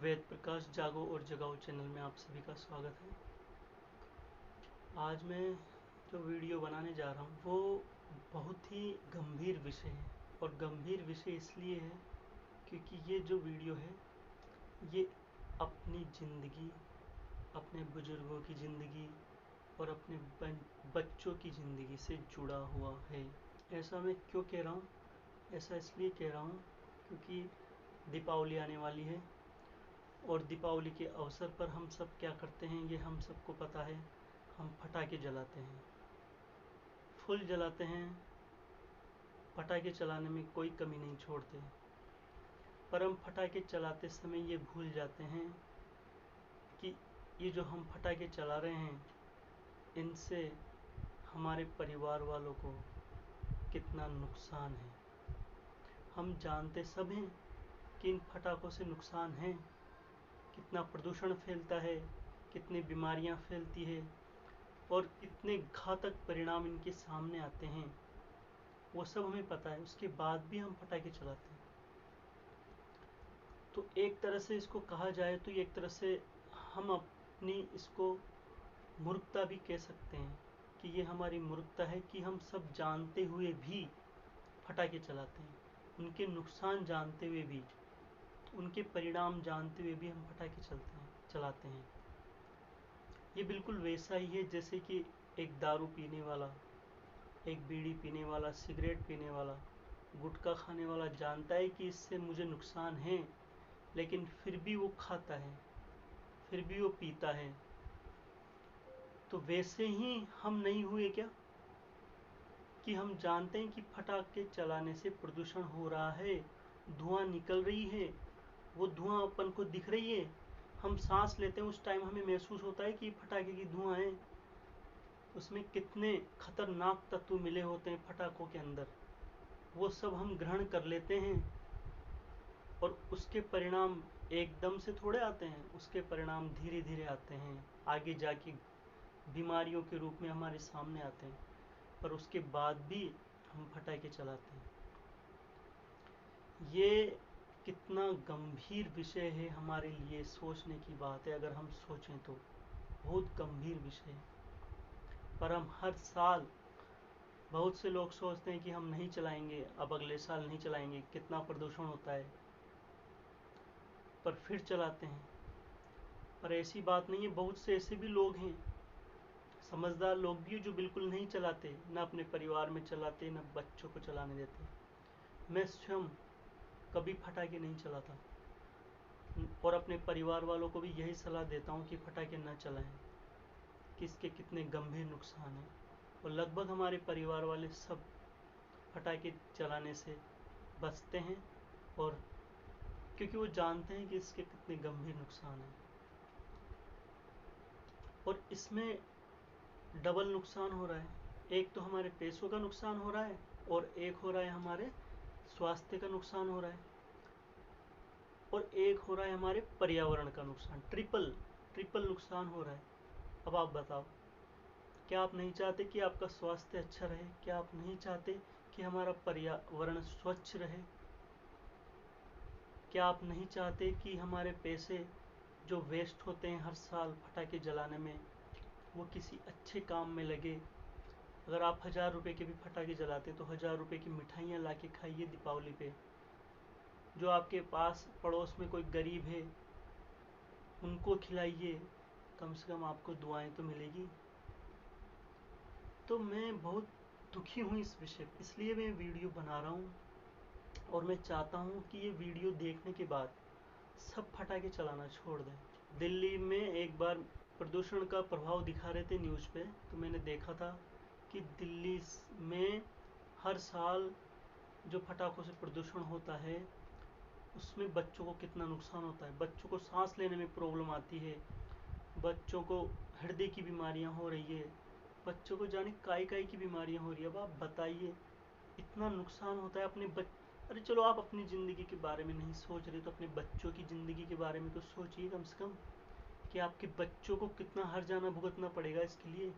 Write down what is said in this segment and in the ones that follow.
वेद प्रकाश जागो और जगाओ चैनल में आप सभी का स्वागत है। आज मैं जो वीडियो बनाने जा रहा हूँ वो बहुत ही गंभीर विषय है, और गंभीर विषय इसलिए है क्योंकि ये जो वीडियो है ये अपनी ज़िंदगी, अपने बुजुर्गों की ज़िंदगी और अपने बच्चों की ज़िंदगी से जुड़ा हुआ है। ऐसा मैं क्यों कह रहा हूँ? ऐसा इसलिए कह रहा हूँ क्योंकि दीपावली आने वाली है, और दीपावली के अवसर पर हम सब क्या करते हैं ये हम सबको पता है। हम पटाखे जलाते हैं, फुल जलाते हैं, पटाखे चलाने में कोई कमी नहीं छोड़ते। पर हम पटाखे चलाते समय ये भूल जाते हैं कि ये जो हम पटाखे चला रहे हैं इनसे हमारे परिवार वालों को कितना नुकसान है। हम जानते सब हैं कि इन पटाखों से नुकसान है, कितना प्रदूषण फैलता है, कितनी बीमारियां फैलती है और कितने घातक परिणाम इनके सामने आते हैं, वो सब हमें पता है। उसके बाद भी हम पटाखे चलाते हैं। तो एक तरह से इसको कहा जाए तो एक तरह से हम अपनी इसको मूर्खता भी कह सकते हैं कि ये हमारी मूर्खता है कि हम सब जानते हुए भी पटाखे चलाते हैं। उनके नुकसान जानते हुए भी, उनके परिणाम जानते हुए भी हम पटाखे चलाते हैं। ये बिल्कुल वैसा ही है जैसे कि एक दारू पीने वाला, एक बीड़ी पीने वाला, सिगरेट पीने वाला, गुटखा खाने वाला जानता है कि इससे मुझे नुकसान है, लेकिन फिर भी वो खाता है, फिर भी वो पीता है। तो वैसे ही हम नहीं हुए क्या कि हम जानते हैं कि पटाखे चलाने से प्रदूषण हो रहा है, धुआं निकल रही है, वो धुआं अपन को दिख रही है, हम सांस लेते हैं उस टाइम हमें महसूस होता है कि पटाखे की धुआं है। उसमें कितने खतरनाक तत्व मिले होते हैं पटाखों के अंदर, वो सब हम ग्रहण कर लेते हैं। और उसके परिणाम एकदम से थोड़े आते हैं, उसके परिणाम धीरे धीरे आते हैं, आगे जाके बीमारियों के रूप में हमारे सामने आते हैं। पर उसके बाद भी हम पटाखे चलाते हैं। ये कितना गंभीर विषय है हमारे लिए, सोचने की बात है। अगर हम सोचें तो बहुत गंभीर विषय है। पर हम हर साल, बहुत से लोग सोचते हैं कि हम नहीं चलाएंगे, अब अगले साल नहीं चलाएंगे, कितना प्रदूषण होता है, पर फिर चलाते हैं। पर ऐसी बात नहीं है, बहुत से ऐसे भी लोग हैं, समझदार लोग भी, जो बिल्कुल नहीं चलाते, न अपने परिवार में चलाते, न बच्चों को चलाने देते। मैं स्वयं कभी पटाखे नहीं चलाता और अपने परिवार वालों को भी यही सलाह देता हूँ कि पटाखे न चलाएं, कि इसके कितने गंभीर नुकसान हैं। और लगभग हमारे परिवार वाले सब पटाखे चलाने से बचते हैं, और क्योंकि वो जानते हैं कि इसके कितने गंभीर नुकसान हैं। और इसमें डबल नुकसान हो रहा है। एक तो हमारे पैसों का नुकसान हो रहा है, और एक हो रहा है हमारे स्वास्थ्य का नुकसान हो रहा है, और एक हो रहा है हमारे पर्यावरण का नुकसान। ट्रिपल नुकसान हो रहा है। अब आप बताओ, क्या आप नहीं चाहते कि आपका स्वास्थ्य अच्छा रहे? क्या आप नहीं चाहते कि हमारा पर्यावरण स्वच्छ रहे? क्या आप नहीं चाहते कि हमारे पैसे जो वेस्ट होते हैं हर साल पटाखे जलाने में, वो किसी अच्छे काम में लगे? अगर आप 1000 रुपये के भी पटाखे जलाते तो 1000 रुपये की मिठाइयाँ ला के खाइए दीपावली पे। जो आपके पास पड़ोस में कोई गरीब है उनको खिलाइए, कम से कम आपको दुआएं तो मिलेगी। तो मैं बहुत दुखी हूँ इस विषय पर, इसलिए मैं वीडियो बना रहा हूँ। और मैं चाहता हूँ कि ये वीडियो देखने के बाद सब पटाखे चलाना छोड़ दें। दिल्ली में एक बार प्रदूषण का प्रभाव दिखा रहे थे न्यूज़ पे, तो मैंने देखा था कि दिल्ली में हर साल जो पटाखों से प्रदूषण होता है उसमें बच्चों को कितना नुकसान होता है। बच्चों को सांस लेने में प्रॉब्लम आती है, बच्चों को हृदय की बीमारियां हो रही है, बच्चों को जाने काई काई की बीमारियां हो रही है। अब आप बताइए, इतना नुकसान होता है अपने अरे चलो, आप अपनी ज़िंदगी के बारे में नहीं सोच रहे तो अपने बच्चों की ज़िंदगी के बारे में तो सोचिए कम से कम, कि आपके बच्चों को कितना हर्जाना भुगतना पड़ेगा इसके लिए।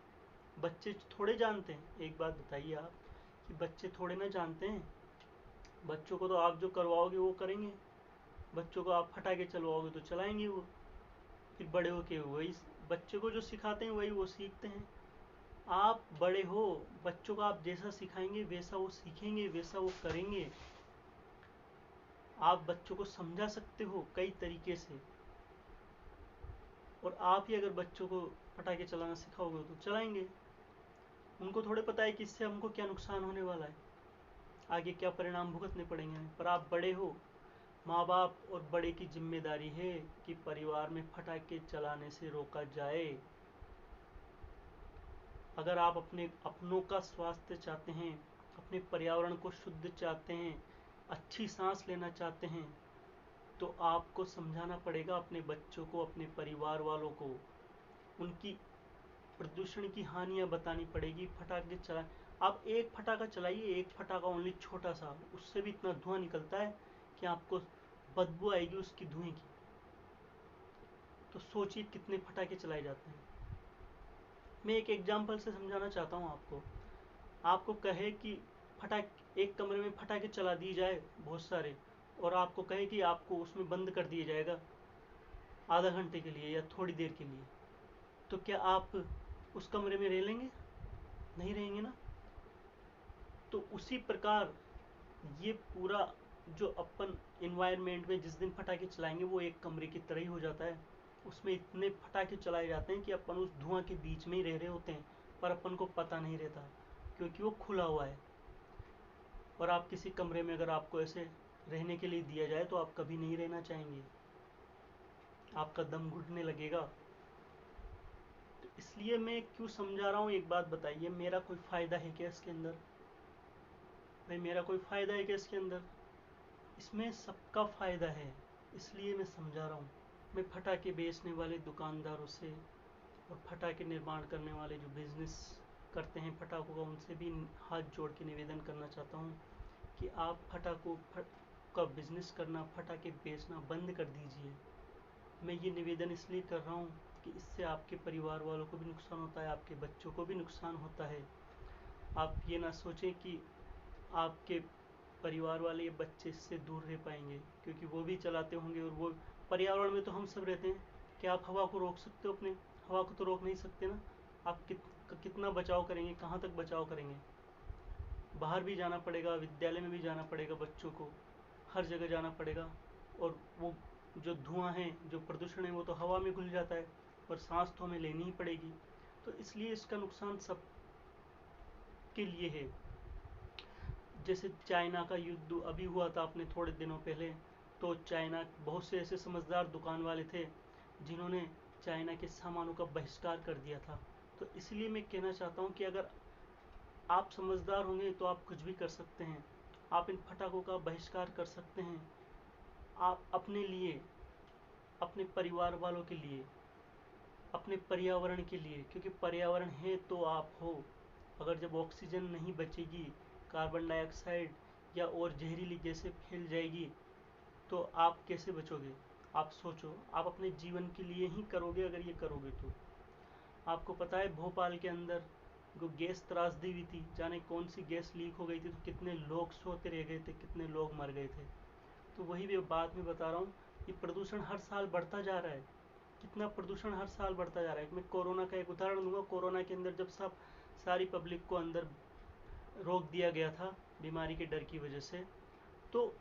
बच्चे थोड़े जानते हैं। एक बात बताइए आप, कि बच्चे थोड़े ना जानते हैं। बच्चों को तो आप जो करवाओगे वो करेंगे। बच्चों को आप फटाके चलवाओगे तो चलाएंगे वो, फिर बड़े होके वही बच्चे को जो सिखाते हैं वही वो सीखते हैं। आप बड़े हो, बच्चों को आप जैसा सिखाएंगे वैसा वो सीखेंगे, वैसा वो करेंगे। आप बच्चों को समझा सकते हो कई तरीके से, और आप ही अगर बच्चों को पटाखे चलाना सिखाओगे तो चलाएंगे। उनको थोड़े पता है कि इससे हमको क्या नुकसान होने वाला है, आगे क्या परिणाम भुगतने पड़ेंगे हमें। पर आप बड़े हो, माँ बाप और बड़े की जिम्मेदारी है कि परिवार में फटाके चलाने से रोका जाए। अगर आप अपने अपनों का स्वास्थ्य चाहते हैं, अपने पर्यावरण को शुद्ध चाहते हैं, अच्छी सांस लेना चाहते हैं, तो आपको समझाना पड़ेगा अपने बच्चों को, अपने परिवार वालों को, उनकी प्रदूषण की हानियां बतानी पड़ेगी। फटाके चला, आप एक फटाका चलाइए, एक फटाका ओनली छोटा सा, उससे भी इतना धुआं निकलता है कि आपको बदबू आएगी उसकी धुएं की। तो सोचिए कितने फटाके चलाए जाते हैं। मैं एक एग्जाम्पल से समझाना चाहता हूँ आपको। आपको कहे कि फटाके एक कमरे में फटाके चला दिए जाए बहुत सारे, और आपको कहे कि आपको उसमें बंद कर दिया जाएगा आधा घंटे के लिए या थोड़ी देर के लिए, तो क्या आप उस कमरे में रह लेंगे? नहीं रहेंगे ना। तो उसी प्रकार ये पूरा जो अपन इन्वायरमेंट में जिस दिन फटाके चलाएंगे वो एक कमरे की तरह ही हो जाता है। उसमें इतने फटाके चलाए जाते हैं कि अपन उस धुआं के बीच में ही रह रहे होते हैं, पर अपन को पता नहीं रहता क्योंकि वो खुला हुआ है। और आप किसी कमरे में अगर आपको ऐसे रहने के लिए दिया जाए तो आप कभी नहीं रहना चाहेंगे, आपका दम घुटने लगेगा। तो इसलिए मैं क्यों समझा रहा हूँ, एक बात बताइए, मेरा कोई फायदा है क्या इसके अंदर? भाई मेरा कोई फायदा है क्या इसके अंदर? इसमें सबका फायदा है, इसलिए मैं समझा रहा हूँ। मैं फटाके बेचने वाले दुकानदारों से और फटाके निर्माण करने वाले जो बिजनेस करते हैं पटाखों का, उनसे भी हाथ जोड़ के निवेदन करना चाहता हूँ कि आप फटाकों का बिजनेस करना, फटाके बेचना बंद कर दीजिए। मैं ये निवेदन इसलिए कर रहा हूँ कि इससे आपके परिवार वालों को भी नुकसान होता है, आपके बच्चों को भी नुकसान होता है। आप ये ना सोचें कि आपके परिवार वाले ये बच्चे इससे दूर रह पाएंगे, क्योंकि वो भी चलाते होंगे। और वो पर्यावरण में तो हम सब रहते हैं। क्या आप हवा को रोक सकते हो? अपने हवा को तो रोक नहीं सकते ना। आप कितना बचाव करेंगे, कहाँ तक बचाव करेंगे? बाहर भी जाना पड़ेगा, विद्यालय में भी जाना पड़ेगा, बच्चों को हर जगह जाना पड़ेगा। और वो जो धुआं है, जो प्रदूषण है, वो तो हवा में घुल जाता है, और सांस तो हमें लेनी ही पड़ेगी। तो इसलिए इसका नुकसान सब के लिए है। जैसे चाइना का युद्ध अभी हुआ था अपने थोड़े दिनों पहले, तो चाइना बहुत से ऐसे समझदार दुकान वाले थे जिन्होंने चाइना के सामानों का बहिष्कार कर दिया था। तो इसलिए मैं कहना चाहता हूँ कि अगर आप समझदार होंगे तो आप कुछ भी कर सकते हैं। आप इन फटाकों का बहिष्कार कर सकते हैं, आप अपने लिए, अपने परिवार वालों के लिए, अपने पर्यावरण के लिए, क्योंकि पर्यावरण है तो आप हो। अगर जब ऑक्सीजन नहीं बचेगी, कार्बन डाइऑक्साइड या और जहरीली गैसें फैल जाएगी, तो आप कैसे बचोगे? आप सोचो, आप अपने जीवन के लिए ही करोगे अगर ये करोगे तो। आपको पता है भोपाल के अंदर जो गैस त्रासदी हुई थी, जाने कौन सी गैस लीक हो गई थी, तो कितने लोग सोते रह गए थे, कितने लोग मर गए थे। तो वही मैं बात में बता रहा हूँ, ये प्रदूषण हर साल बढ़ता जा रहा है। कितना प्रदूषण हर साल बढ़ता जा रहा है। मैं कोरोना का एक उदाहरण दूंगा। कोरोना के अंदर जब सारी पब्लिक को अंदर रोक दिया गया था बीमारी के डर की वजह से, तो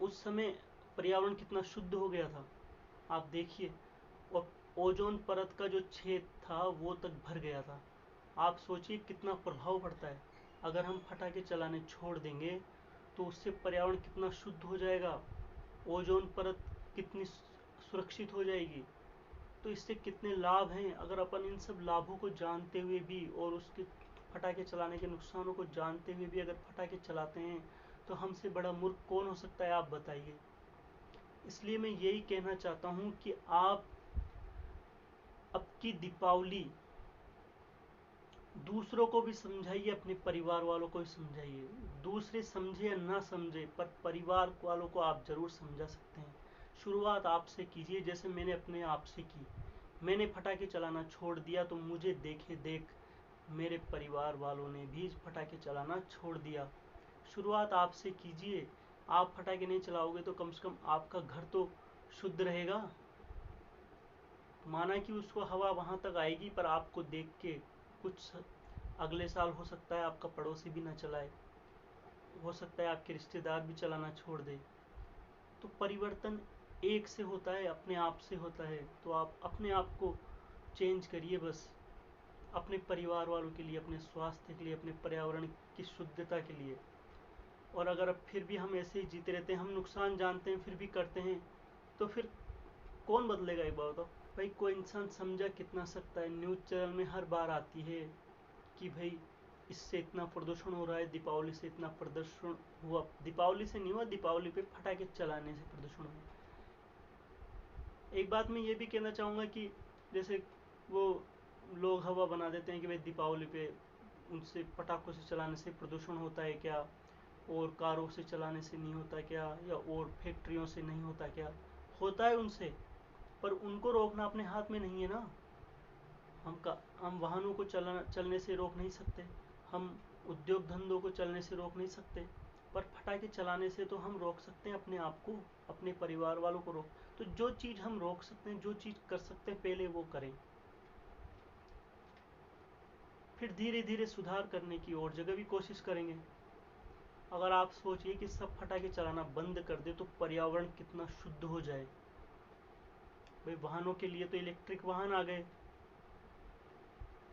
उस समय पर्यावरण कितना शुद्ध हो गया था, आप देखिए। और ओजोन परत का जो छेद था वो तक भर गया था। आप सोचिए कितना प्रभाव पड़ता है। अगर हम फटाके चलाने छोड़ देंगे तो उससे पर्यावरण कितना शुद्ध हो जाएगा, ओजोन परत कितनी सुरक्षित हो जाएगी। तो इससे कितने लाभ हैं। अगर अपन इन सब लाभों को जानते हुए भी और उसके फटाके चलाने के नुकसानों को जानते हुए भी अगर फटाके चलाते हैं, तो हमसे बड़ा मूर्ख कौन हो सकता है, आप बताइए। इसलिए मैं यही कहना चाहता हूँ कि आप अब की दीपावली दूसरों को भी समझाइए, अपने परिवार वालों को भी समझाइए। दूसरे समझे या ना समझे, पर परिवार वालों को आप जरूर समझा सकते हैं। शुरुआत आपसे कीजिए, जैसे मैंने अपने आप से की। मैंने फटाके चलाना छोड़ दिया तो मुझे देखे देख मेरे परिवार वालों ने भी फटाके चलाना छोड़ दिया। शुरुआत आपसे कीजिए। आप पटाखे नहीं चलाओगे तो कम से कम आपका घर तो शुद्ध रहेगा। माना कि उसको हवा वहां तक आएगी, पर आपको देख के कुछ अगले साल हो सकता है आपका पड़ोसी भी ना चलाए, हो सकता है आपके रिश्तेदार भी चलाना छोड़ दे। तो परिवर्तन एक से होता है, अपने आप से होता है। तो आप अपने आप को चेंज करिए बस, अपने परिवार वालों के लिए, अपने स्वास्थ्य के लिए, अपने पर्यावरण की शुद्धता के लिए। और अगर अब फिर भी हम ऐसे ही जीते रहते हैं, हम नुकसान जानते हैं फिर भी करते हैं, तो फिर कौन बदलेगा एक बार बताओ। भाई कोई इंसान समझा कितना सकता है। न्यूज़ चैनल में हर बार आती है कि भाई इससे इतना प्रदूषण हो रहा है, दीपावली से इतना प्रदूषण हुआ। दीपावली से नहीं हुआ, दीपावली पे पटाखे चलाने से प्रदूषण हुआ। एक बात मैं ये भी कहना चाहूँगा कि जैसे वो लोग हवा बना देते हैं कि भाई दीपावली पे उनसे पटाखों से चलाने से प्रदूषण होता है क्या, और कारों से चलाने से नहीं होता क्या, या और फैक्ट्रियों से नहीं होता क्या। होता है उनसे, पर उनको रोकना अपने हाथ में नहीं है ना। हम वाहनों को चलने से रोक नहीं सकते, हम उद्योग धंधों को चलने से रोक नहीं सकते, पर पटाखे चलाने से तो हम रोक सकते हैं अपने आप को, अपने परिवार वालों को रोक। तो जो चीज़ हम रोक सकते हैं, जो चीज़ कर सकते हैं, पहले वो करें, फिर धीरे धीरे सुधार करने की और जगह भी कोशिश करेंगे। अगर आप सोचिए कि सब पटाखे चलाना बंद कर दे तो पर्यावरण कितना शुद्ध हो जाए। भाई वाहनों के लिए तो इलेक्ट्रिक वाहन आ गए,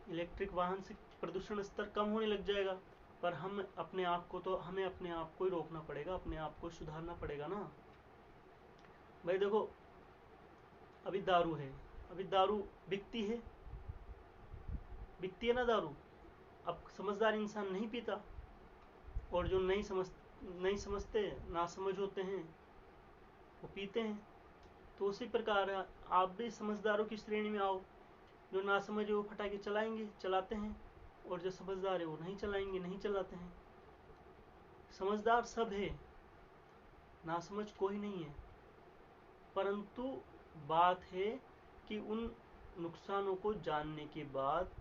इलेक्ट्रिक वाहन से प्रदूषण स्तर कम होने लग जाएगा। पर हमें अपने आप को ही रोकना पड़ेगा, अपने आप को सुधारना पड़ेगा ना। भाई देखो, अभी दारू है, अभी दारू बिकती है, बिकती है ना दारू। अब समझदार इंसान नहीं पीता, और जो नहीं समझते, नासमझ होते हैं, वो पीते हैं। तो उसी प्रकार आप भी समझदारों की श्रेणी में आओ। जो नासमझ है वो पटाखे चलाते हैं, और जो समझदार है वो नहीं चलाएंगे, नहीं चलाते हैं। समझदार सब है, नासमझ कोई नहीं है। परंतु बात है कि उन नुकसानों को जानने के बाद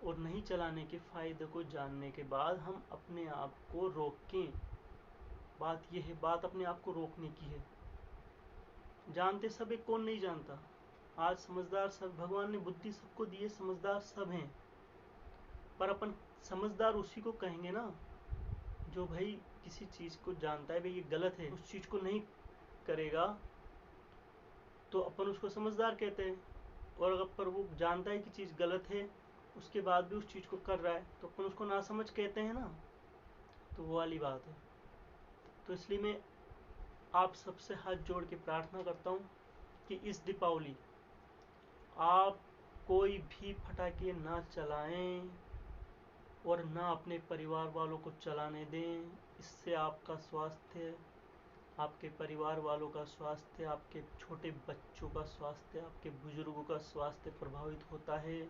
और नहीं चलाने के फायदे को जानने के बाद हम अपने आप को रोकें। बात यह है, बात अपने आप को रोकने की है। जानते सब है, कौन नहीं जानता। आज समझदार सब, भगवान ने बुद्धि सबको दी है, समझदार सब हैं। पर अपन समझदार उसी को कहेंगे ना जो भाई किसी चीज को जानता है भाई ये गलत है, उस चीज को नहीं करेगा, तो अपन उसको समझदार कहते हैं। और अगर पर वो जानता है कि चीज गलत है, उसके बाद भी उस चीज को कर रहा है, तो अपन उसको नासमझ कहते हैं ना। तो वो वाली बात है। तो इसलिए मैं आप सबसे हाथ जोड़ के प्रार्थना करता हूँ कि इस दीपावली आप कोई भी पटाखे ना चलाएं, और ना अपने परिवार वालों को चलाने दें। इससे आपका स्वास्थ्य, आपके परिवार वालों का स्वास्थ्य, आपके छोटे बच्चों का स्वास्थ्य, आपके बुजुर्गों का स्वास्थ्य प्रभावित होता है,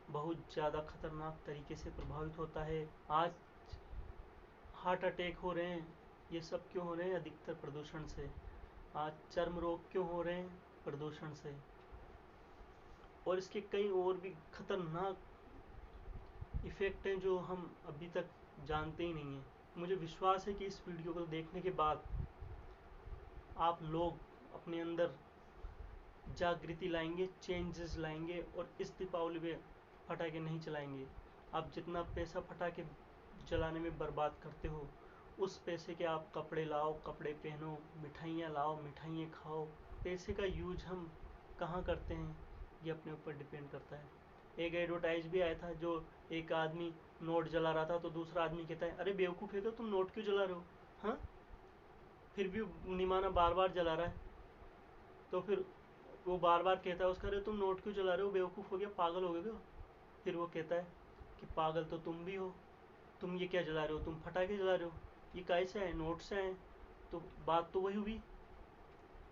बहुत ज़्यादा खतरनाक तरीके से प्रभावित होता है। आज हार्ट अटैक हो रहे हैं, ये सब क्यों हो रहे हैं? अधिकतर प्रदूषण से। आज चर्म रोग क्यों हो रहे हैं? प्रदूषण से। और इसके कई और भी खतरनाक इफेक्ट हैं जो हम अभी तक जानते ही नहीं हैं। मुझे विश्वास है कि इस वीडियो को देखने के बाद आप लोग अपने अंदर जागृति लाएंगे, चेंजेस लाएंगे, और इस दीपावली में पटाखे नहीं चलाएंगे। आप जितना पैसा पटाखे जलाने में बर्बाद करते हो, उस पैसे के आप कपड़े लाओ, कपड़े पहनो, मिठाइयाँ लाओ, मिठाइयाँ खाओ। पैसे का यूज हम कहाँ करते हैं, ये अपने ऊपर डिपेंड करता है। एक एडवर्टाइज भी आया था, जो एक आदमी नोट जला रहा था, तो दूसरा आदमी कहता है, अरे बेवकूफ़ है, तो तुम नोट क्यों जला रहे हो? हाँ, फिर भी निमाना बार बार जला रहा है। तो फिर वो बार बार कहता है उसका, अरे तुम नोट क्यों जला रहे हो, बेवकूफ़ हो गया, पागल हो गए हो? फिर वो कहता है कि पागल तो तुम भी हो, तुम ये क्या जला रहे हो, तुम पटाखे जला रहे हो, ये कैसे है, नोट से हैं। तो बात तो वही हुई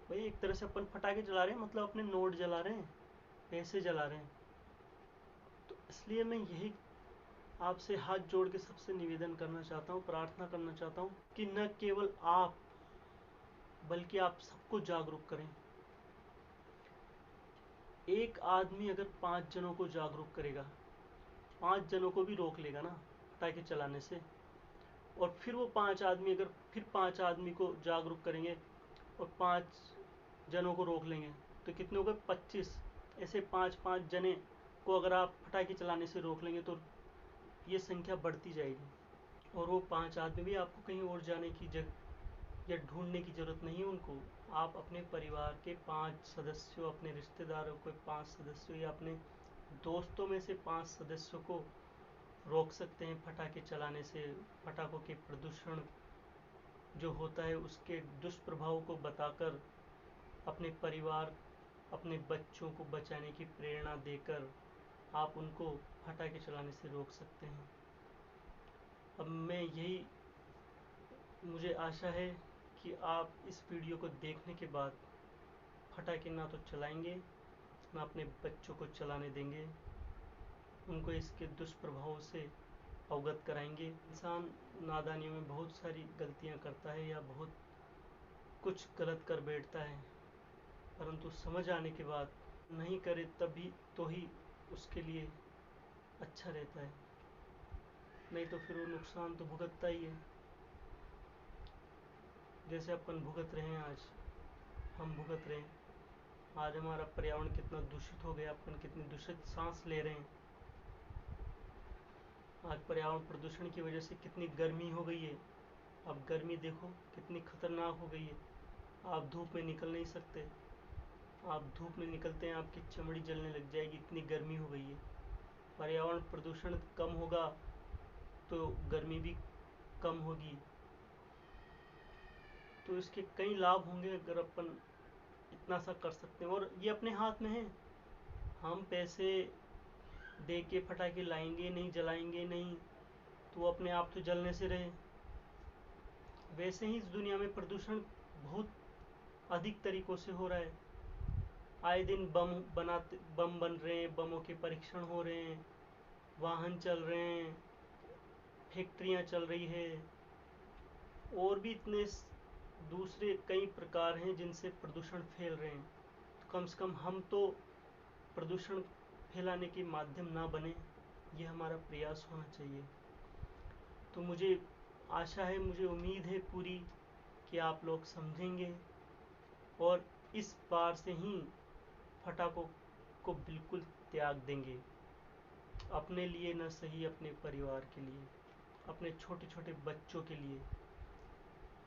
भाई, एक तरह से अपन पटाखे जला रहे हैं, मतलब अपने नोट जला रहे हैं, पैसे जला रहे हैं। तो इसलिए मैं यही आपसे हाथ जोड़ के सबसे निवेदन करना चाहता हूँ, प्रार्थना करना चाहता हूँ कि न केवल आप, बल्कि आप सबको जागरूक करें। एक आदमी अगर 5 जनों को जागरूक करेगा, 5 जनों को भी रोक लेगा ना पटाखे चलाने से, और फिर वो 5 आदमी अगर फिर 5 आदमी को जागरूक करेंगे और 5 जनों को रोक लेंगे तो कितने हो गए? 25। ऐसे 5-5 जने को अगर आप पटाखे चलाने से रोक लेंगे तो ये संख्या बढ़ती जाएगी। और वो 5 आदमी भी आपको कहीं और जाने की जगह या ढूंढने की ज़रूरत नहीं है उनको। आप अपने परिवार के 5 सदस्यों, अपने रिश्तेदारों के 5 सदस्यों या अपने दोस्तों में से 5 सदस्यों को रोक सकते हैं पटाखे चलाने से। पटाखों के प्रदूषण जो होता है उसके दुष्प्रभाव को बताकर अपने परिवार, अपने बच्चों को बचाने की प्रेरणा देकर आप उनको पटाखे चलाने से रोक सकते हैं। अब मुझे आशा है कि आप इस वीडियो को देखने के बाद पटाखे ना तो चलाएंगे, ना अपने बच्चों को चलाने देंगे, उनको इसके दुष्प्रभाव से अवगत कराएंगे। इंसान नादानियों में बहुत सारी गलतियां करता है या बहुत कुछ गलत कर बैठता है, परंतु समझ आने के बाद नहीं करे तभी तो ही उसके लिए अच्छा रहता है, नहीं तो फिर वो नुकसान तो भुगतता ही है। जैसे अपन भुगत रहे हैं, आज हम भुगत रहे हैं। आज हमारा पर्यावरण कितना दूषित हो गया, अपन कितनी दूषित सांस ले रहे हैं। आज पर्यावरण प्रदूषण की वजह से कितनी गर्मी हो गई है। अब गर्मी देखो कितनी खतरनाक हो गई है। आप धूप में निकल नहीं सकते, आप धूप में निकलते हैं आपकी चमड़ी जलने लग जाएगी, इतनी गर्मी हो गई है। पर्यावरण प्रदूषण कम होगा तो गर्मी भी कम होगी। तो इसके कई लाभ होंगे अगर अपन इतना सा कर सकते हैं, और ये अपने हाथ में है। हम पैसे दे के पटाखे लाएंगे नहीं, जलाएंगे नहीं, तो अपने आप तो जलने से रहे। वैसे ही इस दुनिया में प्रदूषण बहुत अधिक तरीकों से हो रहा है। आए दिन बम बन रहे हैं, बमों के परीक्षण हो रहे हैं, वाहन चल रहे हैं, फैक्ट्रियां चल रही है, और भी इतने दूसरे कई प्रकार हैं जिनसे प्रदूषण फैल रहे हैं। तो कम से कम हम तो प्रदूषण फैलाने के माध्यम ना बने, ये हमारा प्रयास होना चाहिए। तो मुझे आशा है, मुझे उम्मीद है पूरी कि आप लोग समझेंगे और इस बार से ही पटाखों को बिल्कुल त्याग देंगे। अपने लिए न सही, अपने परिवार के लिए, अपने छोटे छोटे बच्चों के लिए,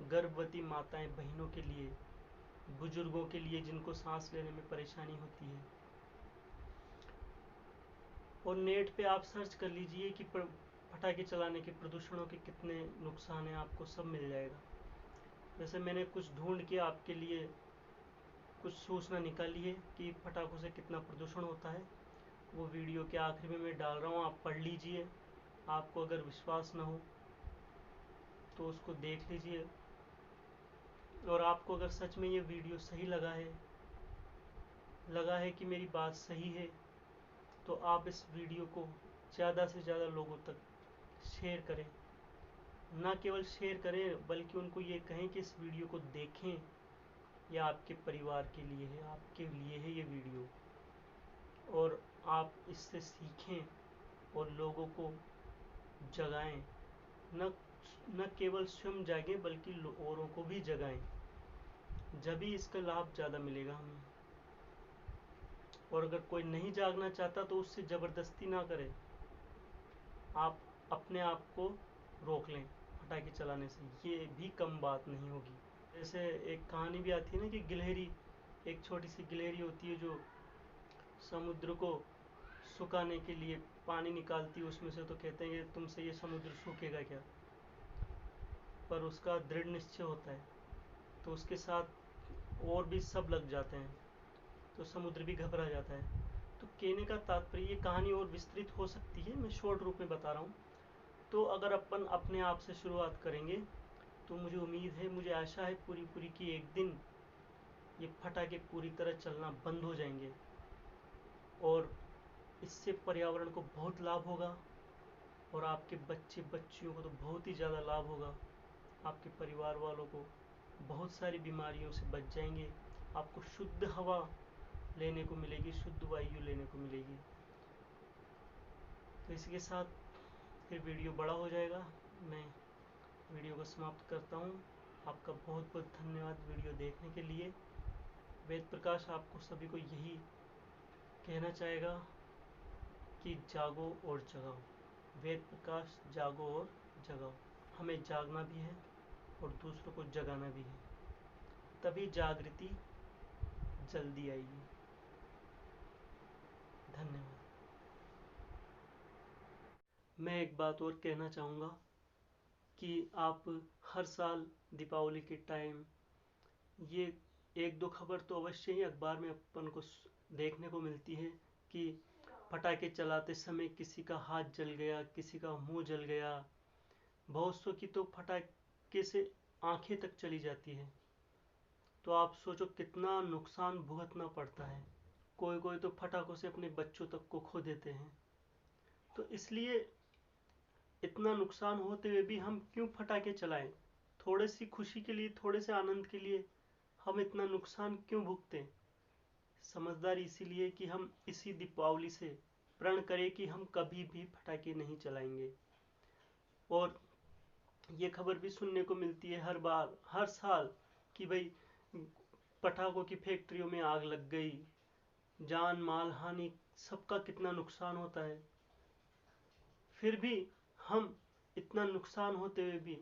गर्भवती माताएं बहनों के लिए, बुजुर्गों के लिए जिनको सांस लेने में परेशानी होती है। और नेट पे आप सर्च कर लीजिए कि पटाखे चलाने के प्रदूषणों के कितने नुकसान हैं, आपको सब मिल जाएगा। जैसे मैंने कुछ ढूंढ के आपके लिए कुछ सूचना निकाली है कि पटाखों से कितना प्रदूषण होता है। वो वीडियो के आखिर में मैं डाल रहा हूँ, आप पढ़ लीजिए। आपको अगर विश्वास ना हो तो उसको देख लीजिए, और आपको अगर सच में ये वीडियो सही लगा है कि मेरी बात सही है, तो आप इस वीडियो को ज़्यादा से ज़्यादा लोगों तक शेयर करें। ना केवल शेयर करें बल्कि उनको ये कहें कि इस वीडियो को देखें, यह आपके परिवार के लिए है, आपके लिए है ये वीडियो, और आप इससे सीखें और लोगों को जगाएं। न न केवल स्वयं जागें बल्कि औरों को भी जगाएं, जभी इसका लाभ ज़्यादा मिलेगा हमें। और अगर कोई नहीं जागना चाहता तो उससे ज़बरदस्ती ना करें, आप अपने आप को रोक लें पटाखे चलाने से, ये भी कम बात नहीं होगी। जैसे एक कहानी भी आती है ना कि गिलहरी, एक छोटी सी गिलहरी होती है जो समुद्र को सुखाने के लिए पानी निकालती है उसमें से, तो कहते हैं तुमसे ये समुद्र सूखेगा क्या, पर उसका दृढ़ निश्चय होता है, तो उसके साथ और भी सब लग जाते हैं, तो समुद्र भी घबरा जाता है। तो कहने का तात्पर्य, ये कहानी और विस्तृत हो सकती है, मैं शॉर्ट रूप में बता रहा हूँ। तो अगर अपन अपने आप से शुरुआत करेंगे तो मुझे उम्मीद है, मुझे आशा है पूरी पूरी कि एक दिन ये पटाखे पूरी तरह चलना बंद हो जाएंगे, और इससे पर्यावरण को बहुत लाभ होगा, और आपके बच्चे बच्चियों को तो बहुत ही ज़्यादा लाभ होगा। आपके परिवार वालों को बहुत सारी बीमारियों से बच जाएंगे, आपको शुद्ध हवा लेने को मिलेगी, शुद्ध वायु लेने को मिलेगी। तो इसके साथ फिर वीडियो बड़ा हो जाएगा, मैं वीडियो को समाप्त करता हूँ। आपका बहुत बहुत धन्यवाद वीडियो देखने के लिए। वेद प्रकाश आपको सभी को यही कहना चाहेगा कि जागो और जगाओ। वेद प्रकाश जागो और जगाओ। हमें जागना भी है और दूसरों को जगाना भी है, तभी जागृति जल्दी आएगी। धन्यवाद। मैं एक बात और कहना चाहूँगा कि आप हर साल दीपावली के टाइम ये एक दो खबर तो अवश्य ही अखबार में अपन को देखने को मिलती है कि पटाखे चलाते समय किसी का हाथ जल गया, किसी का मुंह जल गया, बहुत सौ की तो पटाखे से आंखें तक चली जाती है। तो आप सोचो कितना नुकसान भुगतना पड़ता है। कोई कोई तो पटाखों से अपने बच्चों तक को खो देते हैं। तो इसलिए इतना नुकसान होते हुए भी हम क्यों पटाखे चलाएं? थोड़ी सी खुशी के लिए, थोड़े से आनंद के लिए हम इतना नुकसान क्यों भुगतें? समझदार इसीलिए कि हम इसी दीपावली से प्रण करें कि हम कभी भी पटाखे नहीं चलाएंगे। और ये खबर भी सुनने को मिलती है हर बार, हर साल, कि भाई पटाखों की फैक्ट्रियों में आग लग गई, जान माल हानि, सबका कितना नुकसान होता है। फिर भी हम इतना नुकसान होते हुए भी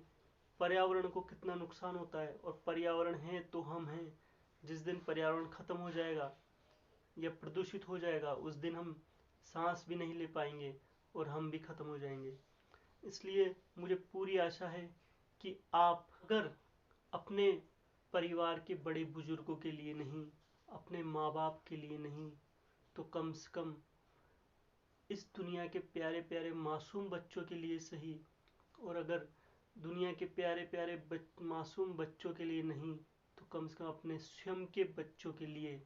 पर्यावरण को कितना नुकसान होता है। और पर्यावरण है तो हम हैं। जिस दिन पर्यावरण खत्म हो जाएगा या प्रदूषित हो जाएगा, उस दिन हम सांस भी नहीं ले पाएंगे और हम भी खत्म हो जाएंगे। इसलिए मुझे पूरी आशा है कि आप अगर अपने परिवार के बड़े बुजुर्गों के लिए नहीं, अपने माँ बाप के लिए नहीं, तो कम से कम इस दुनिया के प्यारे प्यारे मासूम बच्चों के लिए सही, और अगर दुनिया के प्यारे प्यारे मासूम बच्चों के लिए नहीं, तो कम से कम अपने स्वयं के बच्चों के लिए,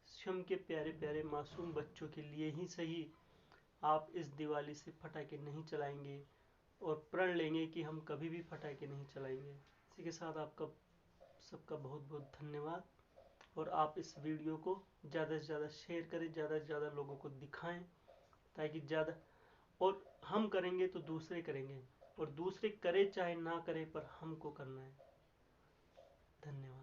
स्वयं के प्यारे प्यारे मासूम बच्चों के लिए ही सही आप इस दिवाली से पटाखे नहीं चलाएंगे और प्रण लेंगे कि हम कभी भी पटाखे नहीं चलाएंगे। इसी के साथ आपका सबका बहुत बहुत धन्यवाद। और आप इस वीडियो को ज़्यादा से ज़्यादा शेयर करें, ज़्यादा से ज़्यादा लोगों को दिखाएं, ताकि ज़्यादा, और हम करेंगे तो दूसरे करेंगे, और दूसरे करे चाहे ना करे पर हमको करना है। धन्यवाद।